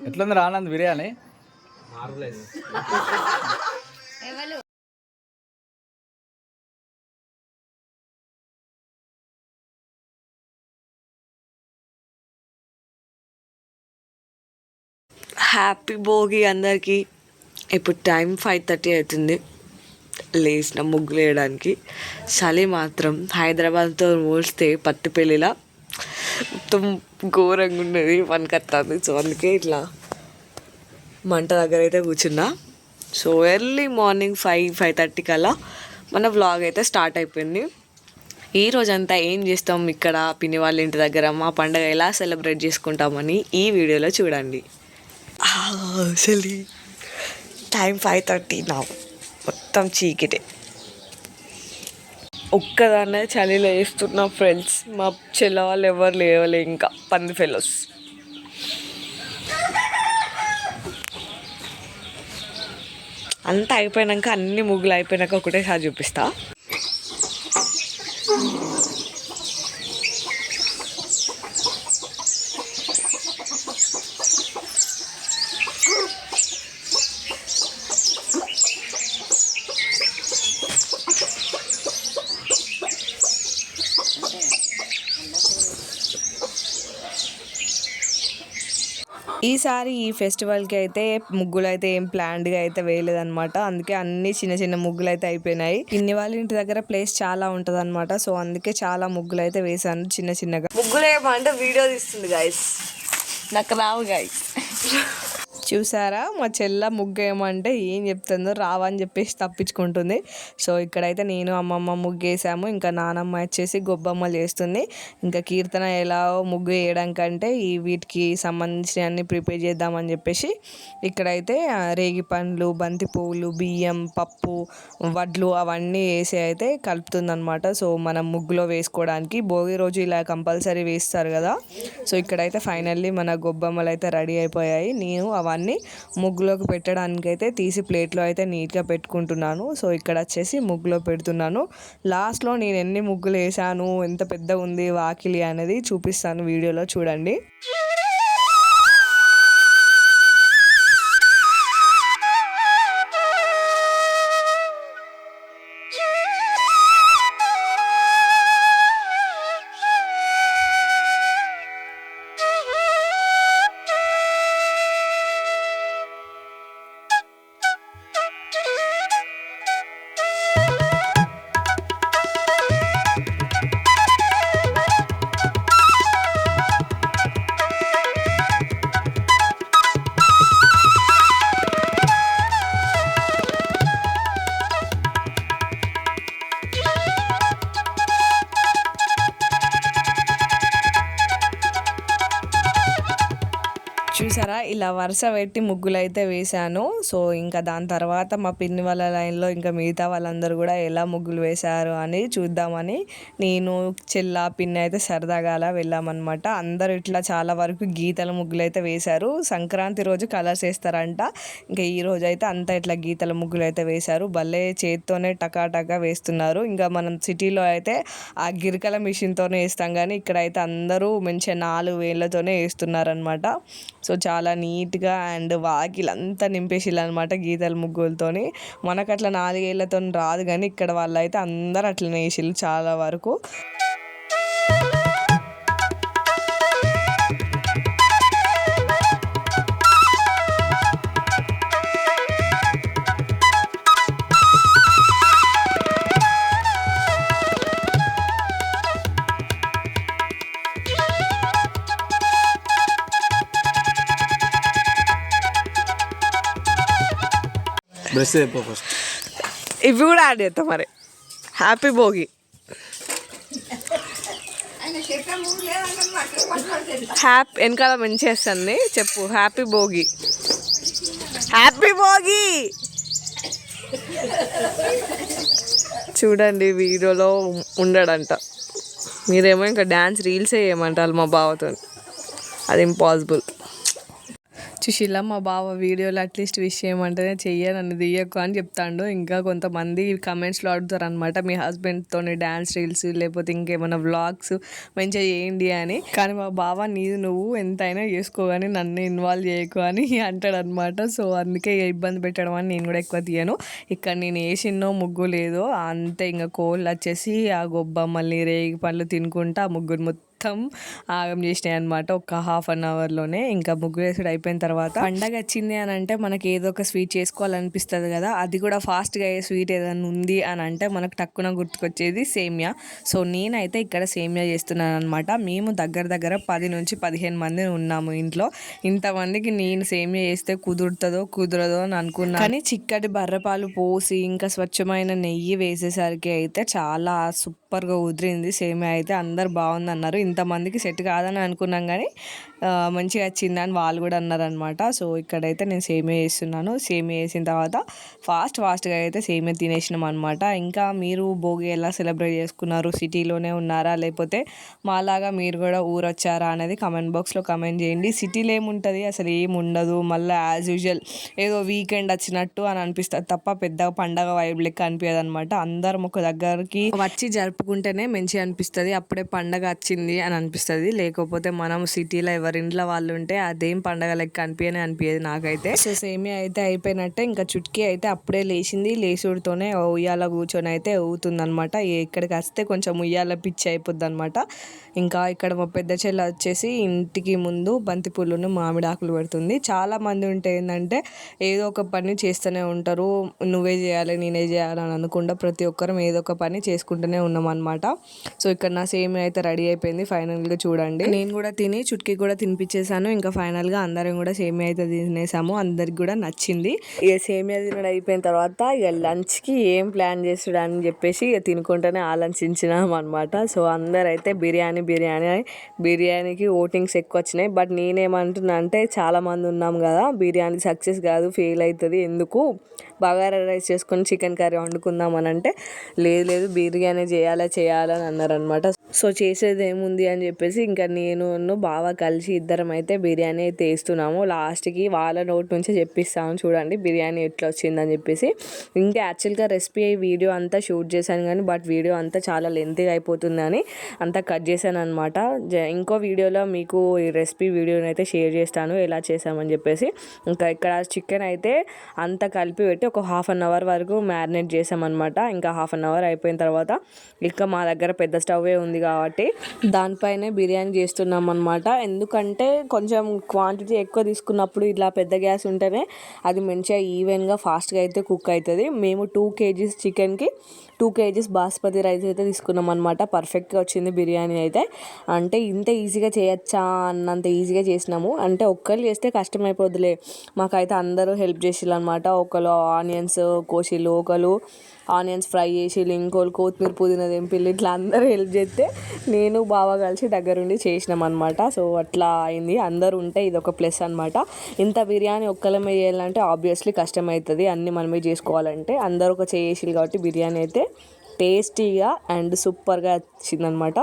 ఎట్లుంది ఆనంద్ బిర్యానీ? హ్యాపీ భోగి అందరికీ. ఇప్పుడు టైం 5:30 అవుతుంది. లేచిన ముగ్గులు వేయడానికి. చలి మాత్రం హైదరాబాద్తో పోలిస్తే పట్టుపెళ్ళిలా మొత్తం ఘోరంగా ఉన్నది, వణుకొస్తుంది. సో అందుకే ఇట్లా మంట దగ్గర అయితే కూర్చున్నా. సో ఎర్లీ మార్నింగ్ 5:30 కల్లా మన వ్లాగ్ అయితే స్టార్ట్ అయిపోయింది. ఈ రోజంతా ఏం చేస్తాం ఇక్కడ పిన్ని వాళ్ళ ఇంటి దగ్గర, మా పండుగ ఎలా సెలబ్రేట్ చేసుకుంటామని ఈ వీడియోలో చూడండి. చలి టైం 5:30 నా, మొత్తం చీకటే. ఒక్కదాన్నే చలిలో వేస్తున్నా ఫ్రెండ్స్. మా చెల్ల వాళ్ళు ఎవరు లేవలే ఇంకా, పంది ఫెలోస్. అంతా అయిపోయాక, అన్ని ముగ్గులు అయిపోయాక ఒకటేసారి చూపిస్తా. ఈసారి ఈ ఫెస్టివల్కి అయితే ముగ్గులు అయితే ఏం ప్లాన్డ్గా అయితే వేయలేదన్నమాట. అందుకే అన్ని చిన్న చిన్న ముగ్గులు అయితే అయిపోయినాయి. పిన్ని వాళ్ళ ఇంటి దగ్గర ప్లేస్ చాలా ఉంటుంది అనమాట. సో అందుకే చాలా ముగ్గులు అయితే వేసాను చిన్న చిన్నగా. ముగ్గులు ఏమంటే వీడియో తీస్తుంది గాయస్, నాకు రావు గాయస్. చూసారా మా చెల్ల ముగ్గు ఏమంటే ఏం చెప్తుందో రావని చెప్పేసి తప్పించుకుంటుంది. సో ఇక్కడైతే నేను అమ్మమ్మ ముగ్గు వేసాము. ఇంకా నానమ్మ వచ్చేసి గొబ్బమ్మలు చేస్తుంది. ఇంకా కీర్తన ఎలా ముగ్గు వేయడానికంటే వీటికి సంబంధించిన అన్ని ప్రిపేర్ చేద్దామని చెప్పేసి ఇక్కడైతే రేగి పండ్లు, బంతి పువ్వులు, బియ్యం, పప్పు, వడ్లు అవన్నీ వేసి అయితే కలుపుతుందనమాట. సో మనం ముగ్గులో వేసుకోవడానికి భోగి రోజు ఇలా కంపల్సరీ వేస్తారు కదా. సో ఇక్కడైతే ఫైనల్లీ మన గొబ్బమ్మలు అయితే రెడీ అయిపోయాయి. నేను అవన్నీ ముగ్గులోకి పెట్టడానికి అయితే తీసి ప్లేట్లో అయితే నీట్గా పెట్టుకుంటున్నాను. సో ఇక్కడ వచ్చేసి ముగ్గులో పెడుతున్నాను. లాస్ట్లో నేను ఎన్ని ముగ్గులు వేసాను, ఎంత పెద్ద ఉంది వాకిలి అనేది చూపిస్తాను, వీడియోలో చూడండి. చూసారా ఇలా వరుస పెట్టి ముగ్గులు అయితే వేశాను. సో ఇంకా దాని తర్వాత మా పిన్ని వాళ్ళ లైన్లో ఇంకా మిగతా వాళ్ళందరూ కూడా ఎలా ముగ్గులు వేశారు అని చూద్దామని నేను, చెల్ల, పిన్ని అయితే సరదాగా అలా వెళ్ళామన్నమాట. అందరూ ఇట్లా చాలా వరకు గీతల ముగ్గులు అయితే వేశారు. సంక్రాంతి రోజు కలర్స్ వేస్తారంట. ఇంకా ఈ రోజు అయితే అంతా ఇట్లా గీతల ముగ్గులు అయితే వేశారు. భలే చేత్తోనే టకాటకా వేస్తున్నారు. ఇంకా మనం సిటీలో అయితే ఆ గిరికల మిషన్తోనే వేస్తాం, కానీ ఇక్కడైతే అందరూ మంచిగా 4 వేళ్ళతోనే వేస్తున్నారనమాట. సో చాలా నీట్గా అండ్ వాకిలంతా నింపేసిల్లు అనమాట గీతల ముగ్గులతోని. మనకు అట్లా 4 ఏళ్ళతో రాదు, కానీ ఇక్కడ వాళ్ళు అయితే అందరూ అట్లనే వేసిల్లు చాలా వరకు. ఇవి కూడా యాడ్ చేస్తాం మరి. హ్యాపీ భోగి. వెనకాల మంచి వేస్తుంది చెప్పు. Happy Bhogi, happy Bhogi. చూడండి వీడియోలో ఉండడంట, మీరేమో ఇంకా డ్యాన్స్ రీల్సే చేయమంటారు మా బావతో. అది ఇంపాసిబుల్. సుశీల మా బావ వీడియోలో అట్లీస్ట్ విష్ చేయమంటేనే చెయ్యను, నన్ను తీయకు అని చెప్తాడు. ఇంకా కొంతమంది కమెంట్స్లో అడుగుతారు అనమాట, మీ హస్బెండ్తో డ్యాన్స్ రీల్స్ లేకపోతే ఇంకేమైనా వ్లాగ్స్ మంచిగా చేయండి అని. కానీ మా బావ నీది నువ్వు ఎంతైనా చేసుకో కానీ నన్ను ఇన్వాల్వ్ చేయకు అని అంటాడు అనమాట. సో అందుకే ఇబ్బంది పెట్టడం అని నేను కూడా ఎక్కువ తీయను. ఇక్కడ నేను వేసినో ముగ్గు లేదో అంతే, ఇంకా కోళ్ళు వచ్చేసి ఆ గొబ్బమ్మల్ని రేగి పండ్లు తినుకుంటా ఆ ముగ్గురు మొత్తం ఆగం చేసినాయి అనమాట ఒక హాఫ్ అన్ అవర్లోనే. ఇంకా ముగ్గు వేసుడు అయిపోయిన తర్వాత పండగ వచ్చింది అని అంటే మనకి ఏదో ఒక స్వీట్ చేసుకోవాలనిపిస్తుంది కదా, అది కూడా ఫాస్ట్గా అయ్యే స్వీట్ ఏదైనా ఉంది అని అంటే మనకు టక్కున గుర్తుకొచ్చేది సేమియా. సో నేనైతే ఇక్కడ సేమియా చేస్తున్నాను అనమాట. మేము దగ్గర 10 నుంచి 15 మంది ఉన్నాము ఇంట్లో. ఇంతమందికి నేను సేమియా చేస్తే కుదరదో అని అనుకున్నాను. కానీ చిక్కటి బర్రెపాలు పోసి ఇంకా స్వచ్ఛమైన నెయ్యి వేసేసరికి అయితే చాలా సూపర్గా కుదిరింది సేమియా అయితే. అందరు బాగుంది అన్నారు. ఇంతమందికి సెట్ కాదని అనుకున్నాం కానీ మంచిగా వచ్చిందని వాళ్ళు కూడా అన్నారనమాట. సో ఇక్కడైతే నేను సేమియా చేస్తున్నాను. సేమియా వేసిన తర్వాత ఫాస్ట్గా అయితే సేమియా తినేసినాం అనమాట. ఇంకా మీరు భోగి ఎలా సెలబ్రేట్ చేసుకున్నారు? సిటీలోనే ఉన్నారా లేకపోతే మాలాగా మీరు కూడా ఊరు వచ్చారా అనేది కమెంట్ బాక్స్లో కమెంట్ చేయండి. సిటీలో ఏముంటుంది, అసలు ఏమి ఉండదు. మళ్ళీ యాజ్ యూజువల్ ఏదో వీకెండ్ వచ్చినట్టు అని అనిపిస్తుంది తప్ప పెద్దగా పండగ వైబ్ లెక్క అనిపించదు అనమాట. అందరం ఒక దగ్గరికి వచ్చి జరుపుకుంటేనే మంచిగా అనిపిస్తుంది, అప్పుడే పండగ వచ్చింది అని అనిపిస్తుంది. లేకపోతే మనం సిటీలో ఎవరింట్లో వాళ్ళు ఉంటే అదేం పండగ లెక్క అనిపించదు నాకైతే. సో సేమియా అయితే అయిపోయినట్టే. ఇంకా చుట్కీ అయితే అప్పుడే లేచింది. లేచుడితోనే ఉయ్యాల కూర్చొని అయితే ఊగుతుంది అనమాట. ఇక్కడికి వస్తే కొంచెం ఉయ్యాల పిచ్చి అయిపోద్ది అనమాట. ఇంకా ఇక్కడ మా పెద్ద చెల్ల వచ్చేసి ఇంటికి ముందు బంతిపూలను మామిడి ఆకులు పెడుతుంది. చాలా మంది ఉంటే ఏంటంటే ఏదో ఒక పని చేస్తూనే ఉంటారు, నువ్వే చేయాలి నేనే చేయాలని అనుకుండా ప్రతి ఒక్కరం ఏదో ఒక పని చేసుకుంటూనే ఉన్నాం అనమాట. సో ఇక్కడ నా సేమియా అయితే రెడీ అయిపోయింది ఫైనల్గా. చూడండి నేను కూడా తిని చుట్కీ కూడా తినిపించేసాను. ఇంకా ఫైనల్గా అందరం కూడా సేమియా అయితే తినేసాము. అందరికి కూడా నచ్చింది. ఇక సేమియా తినడం అయిపోయిన తర్వాత ఇక లంచ్కి ఏం ప్లాన్ చేస్తాడు అని చెప్పేసి ఇక తినుకుంటూనే ఆలోచించినాం అనమాట. సో అందరైతే బిర్యానీకి ఓటింగ్స్ ఎక్కువ వచ్చినాయి. బట్ నేనేమంటున్నా అంటే చాలామంది ఉన్నాం కదా, బిర్యానీ సక్సెస్ కాదు, ఫెయిల్ అవుతుంది, ఎందుకు బగారా రైస్ చేసుకొని చికెన్ కర్రీ వండుకుందాం అని అంటే లేదు బిర్యానీ చేయాలని అన్నారనమాట. సో చేసేది ఏముంది అని చెప్పేసి ఇంకా నేను బావ కలిసి ఇద్దరం అయితే బిర్యానీ అయితే వేస్తున్నాము. లాస్ట్కి వాళ్ళ నోటి నుంచే చెప్పిస్తాము చూడండి బిర్యానీ ఎట్లా వచ్చిందని చెప్పేసి. ఇంకా యాక్చువల్గా రెసిపీ వీడియో అంతా షూట్ చేశాను కానీ బట్ వీడియో అంతా చాలా లెంతీగా అయిపోతుందని అంతా కట్ చేశాను అనమాట. ఇంకో వీడియోలో మీకు ఈ రెసిపీ వీడియోని అయితే షేర్ చేస్తాను ఎలా చేసామని చెప్పేసి. ఇంకా ఇక్కడ చికెన్ అయితే అంతా కలిపి పెట్టి ఒక హాఫ్ అన్ అవర్ వరకు మ్యారినేట్ చేసామన్నమాట. ఇంకా హాఫ్ అన్ అవర్ అయిపోయిన తర్వాత ఇంకా మా దగ్గర పెద్ద స్టవ్వే ఉంది కాబట్టి దానిపైనే బిర్యానీ చేస్తున్నాం అనమాట. ఎందుకంటే కొంచెం క్వాంటిటీ ఎక్కువ తీసుకున్నప్పుడు ఇలా పెద్ద గ్యాస్ ఉంటేనే అది మంచిగా ఈవెన్గా ఫాస్ట్గా అయితే కుక్ అవుతుంది. మేము 2 kgs చికెన్కి 2 kgs బాస్మతి రైస్ అయితే తీసుకున్నాం అనమాట. పర్ఫెక్ట్గా వచ్చింది బిర్యానీ అయితే. అంటే ఇంత ఈజీగా చేయొచ్చా అన్నంత ఈజీగా చేసినాము. అంటే ఒక్కరు చేస్తే కష్టమైపోద్దులే, మాకైతే అందరూ హెల్ప్ చేసిళ్ళు అనమాట. ఒకరు ఆనియన్స్ కోసిళ్ళు, ఒకరు ఆనియన్స్ ఫ్రై చేసిళ్ళు, ఇంకోళ్ళు కొత్తిమీర పుదీనా తెంపిళ్ళు, ఇట్లా అందరూ హెల్ప్ చేస్తే నేను బాగా కలిసి దగ్గరుండి చేసినాం అనమాట. సో అట్లా అయింది. అందరూ ఉంటే ఇది ఒక ప్లస్ అనమాట. ఇంత బిర్యానీ ఒక్కలమే చేయాలంటే ఆబ్వియస్లీ కష్టమవుతుంది, అన్నీ మనమే చేసుకోవాలంటే. అందరూ ఒక చేసిళ్ళు కాబట్టి బిర్యానీ అయితే టేస్టీగా అండ్ సూపర్గా వచ్చిందనమాట.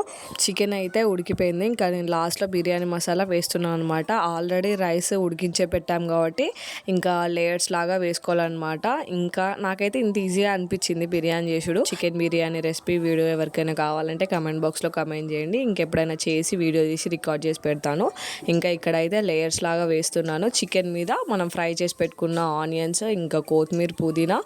చికెన్ అయితే ఉడికిపోయింది. ఇంకా నేను లాస్ట్లో బిర్యానీ మసాలా వేస్తున్నాను అనమాట. ఆల్రెడీ రైస్ ఉడికించే పెట్టాం కాబట్టి ఇంకా లేయర్స్ లాగా వేసుకోవాలన్నమాట. ఇంకా నాకైతే ఇంత ఈజీగా అనిపించింది బిర్యానీ చేసుడు. చికెన్ బిర్యానీ రెసిపీ వీడియో ఎవరికైనా కావాలంటే కమెంట్ బాక్స్లో కమెంట్ చేయండి. ఇంకెప్పుడైనా చేసి వీడియో తీసి రికార్డ్ చేసి పెడతాను. ఇంకా ఇక్కడైతే లేయర్స్ లాగా వేస్తున్నాను. చికెన్ మీద మనం ఫ్రై చేసి పెట్టుకున్న ఆనియన్స్ ఇంకా కొత్తిమీర పుదీనా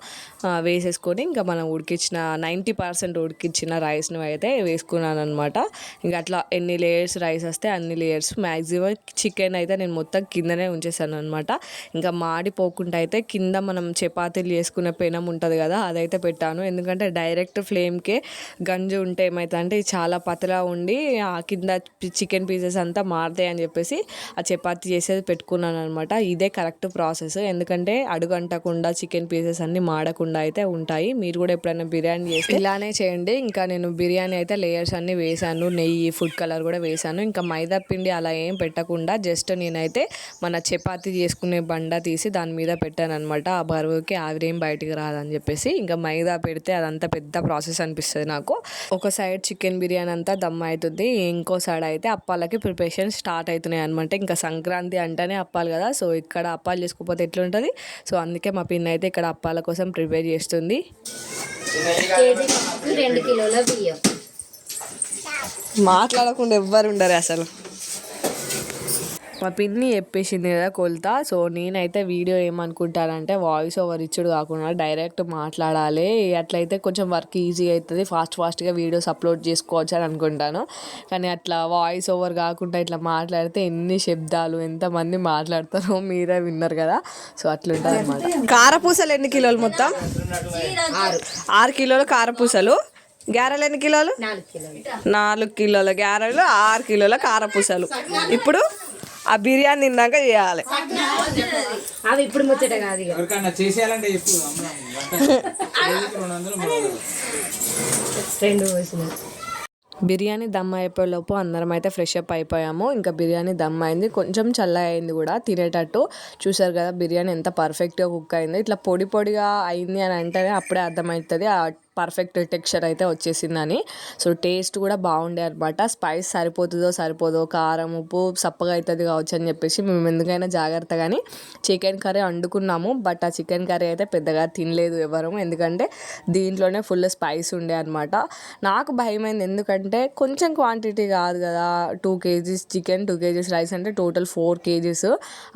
వేసేసుకొని ఇంకా మనం ఉడికించిన 90% ఉడికించిన రైస్ను అయితే వేసుకున్నాను అనమాట. ఇంకా అట్లా ఎన్ని లేయర్స్ రైస్ వస్తే అన్ని లేయర్స్. మ్యాక్సిమం చికెన్ అయితే నేను మొత్తం కిందనే ఉంచేసాను అనమాట. ఇంకా మాడిపోకుండా అయితే కింద మనం చపాతీలు చేసుకునే పెనం ఉంటుంది కదా అదైతే పెట్టాను. ఎందుకంటే డైరెక్ట్ ఫ్లేమ్కే గంజు ఉంటే ఏమవుతుంది అంటే చాలా పతలా ఉండి ఆ కింద చికెన్ పీసెస్ అంతా మారుతాయి అని చెప్పేసి ఆ చపాతీ చేసేది పెట్టుకున్నాను అనమాట. ఇదే కరెక్ట్ ప్రాసెస్. ఎందుకంటే అడుగంటకుండా చికెన్ పీసెస్ అన్ని మాడకుండా అయితే ఉంటాయి. మీరు కూడా ఎప్పుడైనా బిర్యానీ చేస్తే ఇలానే చేయండి. ఇంకా నేను బిర్యానీ అయితే లేయర్స్ అన్నీ వేసాను, నెయ్యి, ఫుడ్ కలర్ కూడా వేసాను. ఇంకా మైదా పిండి అలా ఏం పెట్టకుండా జస్ట్ నేనైతే మన చపాతీ చేసుకునే బండ తీసి దాని మీద పెట్టాను అనమాట. ఆ బరువుకి ఆవిరేం బయటికి రాదని చెప్పేసి. ఇంకా మైదా పెడితే అదంతా పెద్ద ప్రాసెస్ అనిపిస్తుంది నాకు. ఒక సైడ్ చికెన్ బిర్యానీ అంతా దమ్ అవుతుంది, ఇంకో సైడ్ అయితే అప్పాలకి ప్రిపరేషన్ స్టార్ట్ అవుతున్నాయి అనమాట. ఇంకా సంక్రాంతి అంటేనే అప్పాలు కదా, సో ఇక్కడ అప్పాలు చేసుకోకపోతే ఎట్లుంటుంది. సో అందుకే మా పిన్ అయితే ఇక్కడ అప్పాల కోసం ప్రిపేర్ చేస్తుంది. కేజీ 2 కిలోల బియ్యం. మాట్లాడకుండా ఎవ్వరు ఉండరు అసలు. మా పిన్ని చెప్పేసింది కదా కొలత. సో నేనైతే వీడియో ఏమనుకుంటానంటే వాయిస్ ఓవర్ ఇచ్చుడు కాకుండా డైరెక్ట్ మాట్లాడాలి, అట్లయితే కొంచెం వర్క్ ఈజీ అవుతుంది, ఫాస్ట్గా వీడియోస్ అప్లోడ్ చేసుకోవచ్చు అని అనుకుంటాను. కానీ అట్లా వాయిస్ ఓవర్ కాకుండా ఇట్లా మాట్లాడితే ఎన్ని శబ్దాలు ఎంతమంది మాట్లాడతారో మీరే విన్నారు కదా. సో అట్లుంటుంది అనమాట. కారపూసలు ఎన్ని కిలోలు మొత్తం? 6 కిలోలు కారపూసలు. గ్యారెలు ఎన్ని కిలోలు? 4 కిలోల గ్యారెలు, 6 కిలోల కారపూసలు. ఇప్పుడు ఆ బిర్యానీ తిన్నాక చేయాలి. అవి ఇప్పుడు ముచ్చట కాదు. బిర్యానీ దమ్ అయిపోయేలోపు అందరం అయితే ఫ్రెష్ అప్ అయిపోయాము. ఇంకా బిర్యానీ దమ్ అయింది, కొంచెం చల్ల అయింది కూడా తినేటట్టు. చూసారు కదా బిర్యానీ ఎంత పర్ఫెక్ట్గా కుక్ అయింది. ఇట్లా పొడి పొడిగా అయింది అని అంటేనే అప్పుడే అర్థమవుతుంది ఆ పర్ఫెక్ట్ టెక్స్చర్ అయితే వచ్చేసిందని. సో టేస్ట్ కూడా బాగుండే అనమాట. స్పైస్ సరిపోదో కారం ఉప్పు సప్పగా అవుతుంది కావచ్చు అని చెప్పేసి మేము ఎందుకైనా జాగ్రత్తగాని చికెన్ కర్రీ వండుకున్నాము. బట్ ఆ చికెన్ కర్రీ అయితే పెద్దగా తినలేదు ఎవరు, ఎందుకంటే దీంట్లోనే ఫుల్ స్పైస్ ఉండే అనమాట. నాకు భయమైంది, ఎందుకంటే కొంచెం క్వాంటిటీ కాదు కదా, 2 kgs చికెన్ 2 kgs రైస్ అంటే టోటల్ 4 kgs.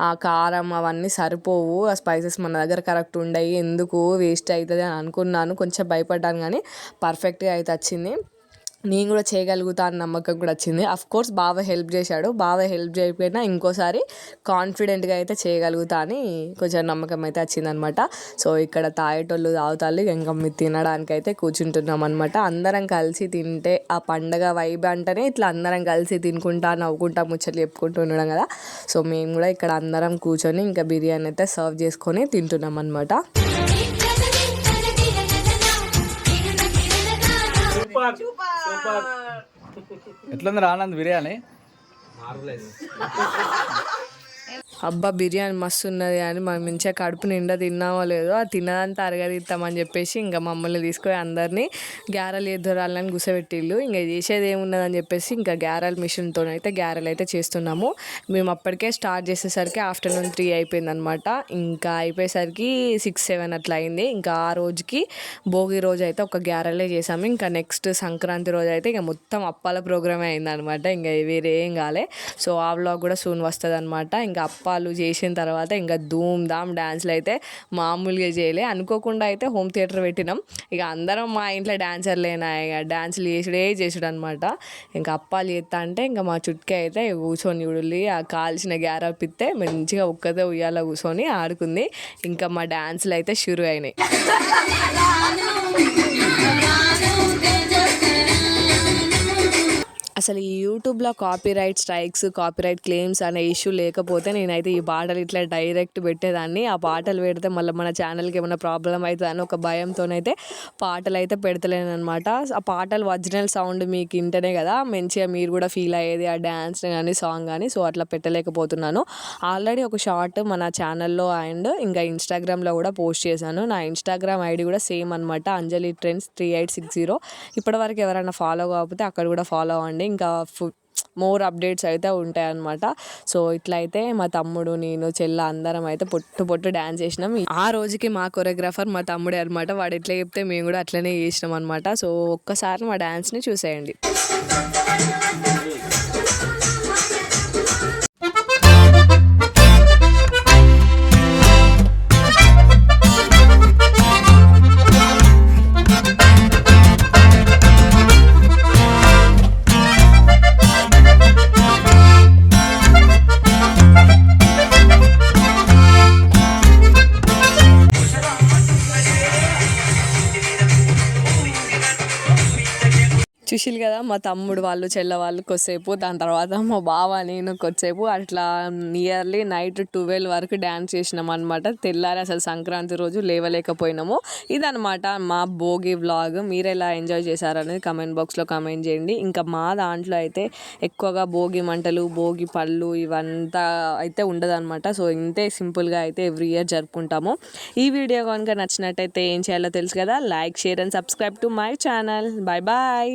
ఆ కారం అవన్నీ సరిపోవు, ఆ స్పైసెస్ మన దగ్గర కరెక్ట్ ఉండయి, ఎందుకు వేస్ట్ అవుతుంది అని అనుకున్నాను. కొంచెం భయపడ్డాను కానీ పర్ఫెక్ట్గా అయితే వచ్చింది. నేను కూడా చేయగలుగుతా అన్న నమ్మకం కూడా వచ్చింది. కోర్స్ బాగా హెల్ప్ చేశాడు, బాగా హెల్ప్ చేయకపోయినా ఇంకోసారి కాన్ఫిడెంట్గా అయితే చేయగలుగుతా అని కొంచెం నమ్మకం అయితే వచ్చిందనమాట. సో ఇక్కడ తాగేటోళ్ళు తాగుతాళ్ళు, ఇంకా మీరు తినడానికి అయితే కూర్చుంటున్నాం అనమాట. అందరం కలిసి తింటే ఆ పండగ వైబ్ అంటేనే ఇట్లా అందరం కలిసి తినుకుంటా నవ్వుకుంటా ముచ్చట్లు చెప్పుకుంటూ ఉండడం కదా. సో మేము కూడా ఇక్కడ అందరం కూర్చొని ఇంకా బిర్యానీ అయితే సర్వ్ చేసుకొని తింటున్నాం అనమాట. ఎట్లుంది ఆనంద్ బిర్యానీ? అబ్బా బిర్యానీ మస్తు ఉన్నది అని మనం మంచిగా కడుపు నిండా తిన్నామో లేదో, ఆ తిన్నదంతా అరగదిస్తామని చెప్పేసి ఇంకా మమ్మల్ని తీసుకొని అందరినీ గ్యారెలు ఎదురాలని గుసబెట్టిళ్ళు. ఇంకా చేసేది ఏమున్నదని చెప్పేసి ఇంకా గ్యారెల మిషన్తో అయితే గ్యారెలు అయితే చేస్తున్నాము. మేము అప్పటికే స్టార్ట్ చేసేసరికి ఆఫ్టర్నూన్ 3 అయిపోయింది అనమాట. ఇంకా అయిపోయేసరికి 6-7 అట్లా అయింది. ఇంకా ఆ రోజుకి భోగి రోజు అయితే ఒక గ్యారెలే చేసాము. ఇంకా నెక్స్ట్ సంక్రాంతి రోజు అయితే ఇంకా మొత్తం అప్పాల ప్రోగ్రామే అయిందనమాట. ఇంకా వేరే ఏం కాలే. సో ఆ వ్లాగ్ కూడా సూన్ వస్తుంది అనమాట. ఇంకా అప్పాలు చేసిన తర్వాత ఇంకా ధూమ్ ధామ్ డ్యాన్స్లు అయితే మామూలుగా చేయలే. అనుకోకుండా అయితే హోమ్ థియేటర్ పెట్టినాం. ఇక అందరం మా ఇంట్లో డాన్సర్లేనా, ఇక డాన్సులు చేసుడు అనమాట. ఇంకా అప్పాలు చేస్తా అంటే ఇంకా మా చుట్కే అయితే కూర్చొని ఉడిలి ఆ కాల్చిన గ్యార పిత్తే మంచిగా ఒక్కదే ఉయ్యాల కూర్చొని ఆడుకుంది. ఇంకా మా డాన్సులు అయితే షురు అయినాయి. అసలు ఈ యూట్యూబ్లో కాపీరైట్ స్ట్రైక్స్, కాపీరైట్ క్లెయిమ్స్ అనే ఇష్యూ లేకపోతే నేనైతే ఈ పాటలు ఇట్లా డైరెక్ట్ పెట్టేదాన్ని. ఆ పాటలు పెడితే మళ్ళీ మన ఛానల్కి ఏమైనా ప్రాబ్లం అవుతుందని ఒక భయంతోనైతే పాటలు అయితే పెడతలేను అనమాట. ఆ పాటలు ఒరిజినల్ సౌండ్ మీకు వింటేనే కదా మంచిగా మీరు కూడా ఫీల్ అయ్యేది, ఆ డ్యాన్స్ కానీ సాంగ్ కానీ. సో అట్లా పెట్టలేకపోతున్నాను. ఆల్రెడీ ఒక షార్ట్ మన ఛానల్లో అండ్ ఇంకా ఇన్స్టాగ్రామ్లో కూడా పోస్ట్ చేశాను. నా ఇన్స్టాగ్రామ్ ఐడి కూడా సేమ్ అనమాట, అంజలి ట్రెండ్స్ 3860. ఇప్పటివరకు ఎవరైనా ఫాలో కాకపోతే అక్కడ కూడా ఫాలో అవ్వండి. ఇంకా మోర్ అప్డేట్స్ అయితే ఉంటాయన్నమాట. సో ఇట్లయితే మా తమ్ముడు, నేను, చెల్ల అందరం అయితే పొట్టు డ్యాన్స్ చేసినాం. ఆ రోజుకి మా కొరియోగ్రాఫర్ మా తమ్ముడే అనమాట. వాడు ఎట్లా చెప్తే మేము కూడా అట్లనే చేసినాం అనమాట. సో ఒక్కసారి మా డ్యాన్స్ని చూసేయండి. చూసిరు కదా మా తమ్ముడు వాళ్ళు చెల్ల వాళ్ళు కొద్దిసేపు, దాని తర్వాత మా బావ నేను కొద్దిసేపు అట్లా నియర్లీ నైట్ 12 వరకు డ్యాన్స్ చేసినాం అనమాట. తెల్లారి అసలు సంక్రాంతి రోజు లేవలేకపోయినాము. ఇదనమాట మా భోగి వ్లాగ్. మీరు ఎలా ఎంజాయ్ చేశారనేది కమెంట్ బాక్స్లో కమెంట్ చేయండి. ఇంకా మా దాంట్లో అయితే ఎక్కువగా భోగి మంటలు, భోగి పళ్ళు ఇవంతా అయితే ఉండదన్నమాట. సో ఇంతే సింపుల్గా అయితే ఎవ్రీ ఇయర్ జరుపుకుంటాము. ఈ వీడియో కనుక నచ్చినట్టయితే ఏం చేయాలో తెలుసు కదా, like, share and subscribe to my channel. Bye bye.